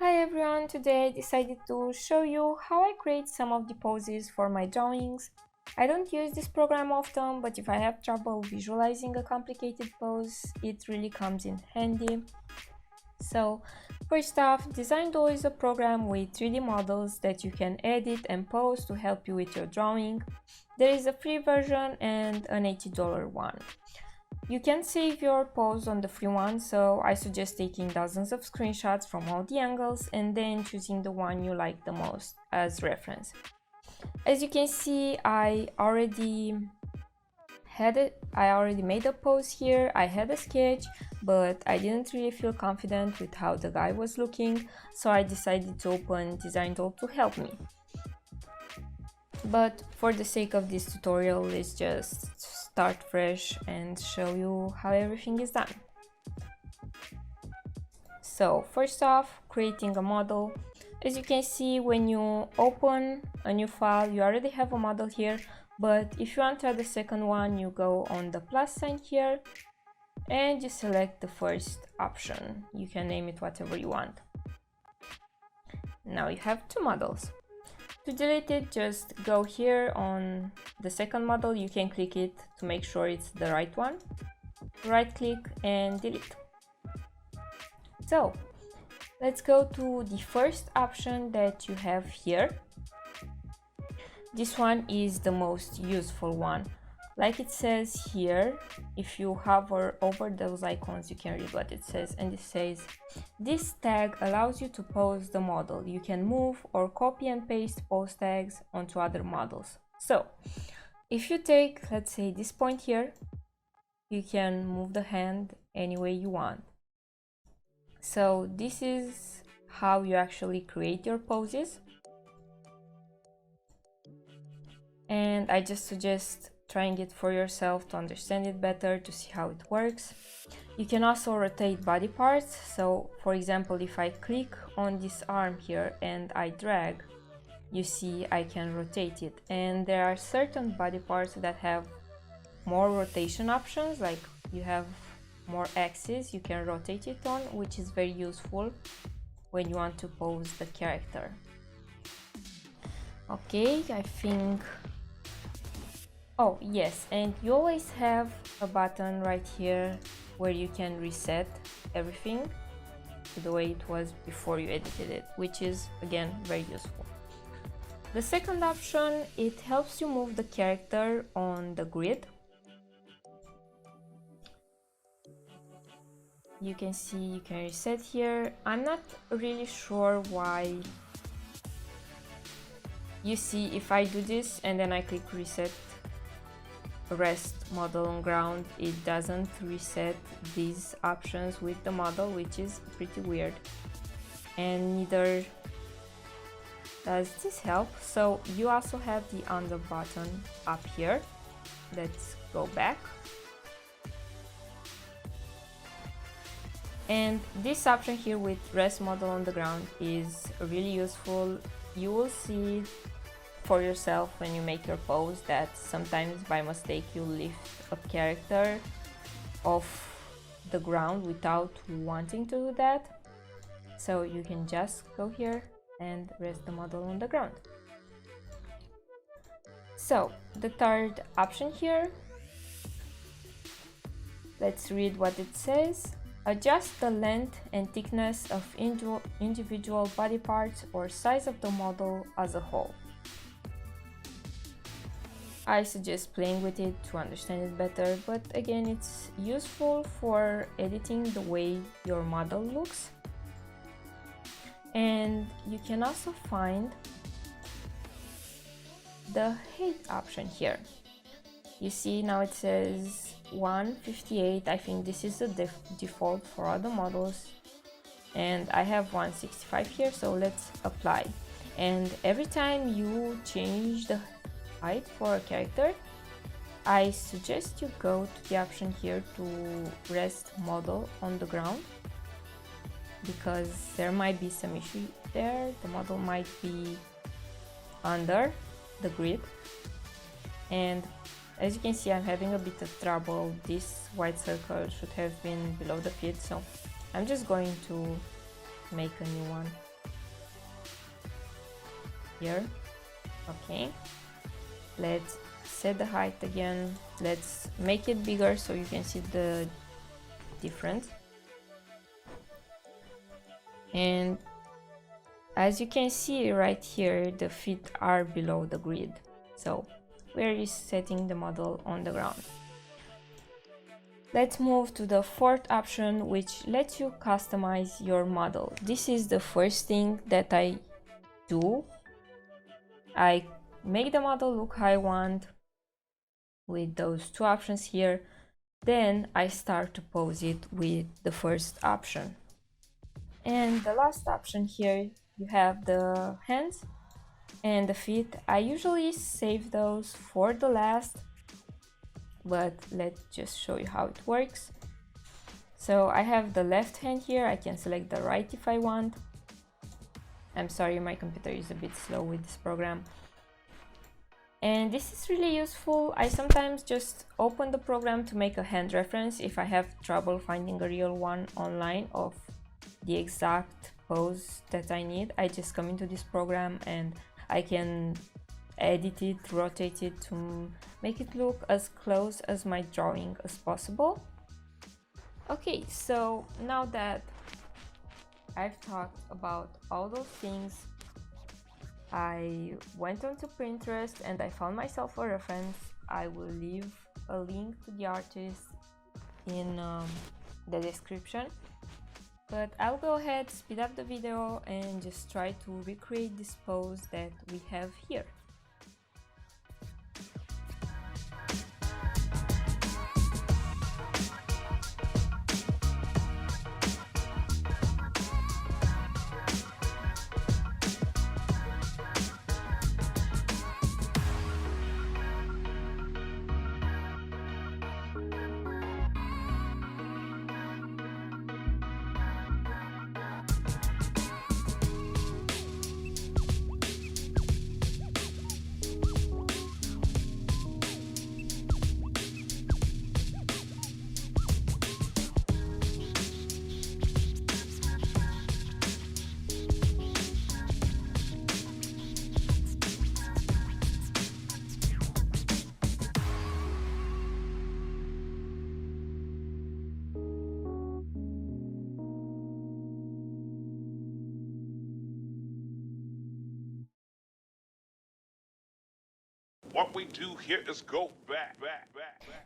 Hi everyone, today I decided to show you how I create some of the poses for my drawings. I don't use this program often, but if I have trouble visualizing a complicated pose, it really comes in handy. So, first off, DesignDoll is a program with 3D models that you can edit and pose to help you with your drawing. There is a free version and an $80 one. You can save your pose on the free one, so I suggest taking dozens of screenshots from all the angles and then choosing the one you like the most as reference. As you can see, I already made a pose here. I had a sketch, but I didn't really feel confident with how the guy was looking, so I decided to open DesignDoll to help me. But for the sake of this tutorial, let's just start fresh and show you how everything is done. So first off, creating a model. As you can see, when you open a new file, you already have a model here, but if you want to add a second one, you go on the plus sign here and you select the first option. You can name it whatever you want. Now you have two models. To delete it, just go here on the second model. You can click it to make sure it's the right one. Right click and delete. So let's go to the first option that you have here. This one is the most useful one. Like it says here, if you hover over those icons, you can read what it says, and it says, this tag allows you to pose the model. You can move or copy and paste pose tags onto other models. So if you take, let's say, this point here, you can move the hand any way you want. So this is how you actually create your poses. And I just suggest trying it for yourself to understand it better, to see how it works. You can also rotate body parts. So for example, if I click on this arm here and I drag, you see I can rotate it. And there are certain body parts that have more rotation options, like you have more axes you can rotate it on, which is very useful when you want to pose the character. Okay, I think... Oh yes, and you always have a button right here where you can reset everything to the way it was before you edited it, which is again very useful. The second option, it helps you move the character on the grid. You can see you can reset here. I'm not really sure why. You see, if I do this and then I click reset rest model on ground, it doesn't reset these options with the model, which is pretty weird, and neither does this help. So you also have the undo button up here. Let's go back, and this option here with rest model on the ground is really useful. You will see for yourself when you make your pose that sometimes by mistake you lift a character off the ground without wanting to do that. So you can just go here and rest the model on the ground. So the third option here, let's read what it says. Adjust the length and thickness of individual body parts or size of the model as a whole. I suggest playing with it to understand it better, but again, it's useful for editing the way your model looks. And you can also find the height option here. You see now it says 158. I think this is the default for all the models, and I have 165 here, so let's apply. And every time you change the height for a character, I suggest you go to the option here to rest model on the ground, because there might be some issue there. The model might be under the grid, and as you can see, I'm having a bit of trouble. This white circle should have been below the feet, so I'm just going to make a new one here. Okay, let's set the height again. Let's make it bigger so you can see the difference. And as you can see right here, the feet are below the grid, so we're setting the model on the ground. Let's move to the fourth option, which lets you customize your model. This is the first thing that I do. I make the model look how I want with those two options here. Then I start to pose it with the first option. And the last option here, you have the hands and the feet. I usually save those for the last, but let's just show you how it works. So I have the left hand here. I can select the right if I want. I'm sorry, my computer is a bit slow with this program. And this is really useful. I sometimes just open the program to make a hand reference if I have trouble finding a real one online of the exact pose that I need. I just come into this program and I can edit it, rotate it to make it look as close as my drawing as possible. Okay, so now that I've talked about all those things, I went onto Pinterest and I found myself a reference. I will leave a link to the artist in the description. But I'll go ahead, speed up the video and just try to recreate this pose that we have here. What we do here is go back.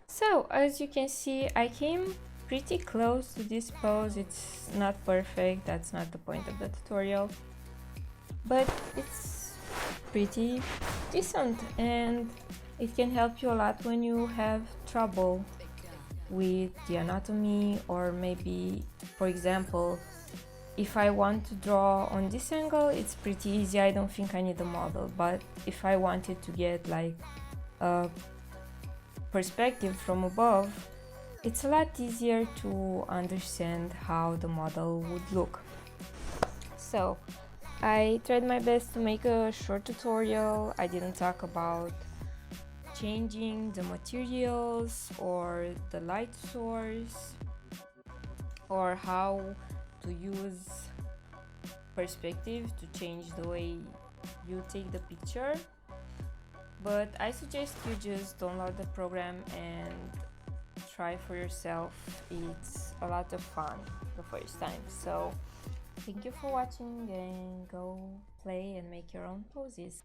So as you can see, I came pretty close to this pose. It's not perfect, that's not the point of the tutorial, but it's pretty decent and it can help you a lot when you have trouble with the anatomy, or maybe, for example, if I want to draw on this angle, it's pretty easy. I don't think I need a model, but if I wanted to get like a perspective from above, it's a lot easier to understand how the model would look. So I tried my best to make a short tutorial. I didn't talk about changing the materials or the light source or how to use perspective to change the way you take the picture, but I suggest you just download the program and try for yourself. It's a lot of fun the first time. So thank you for watching and go play and make your own poses.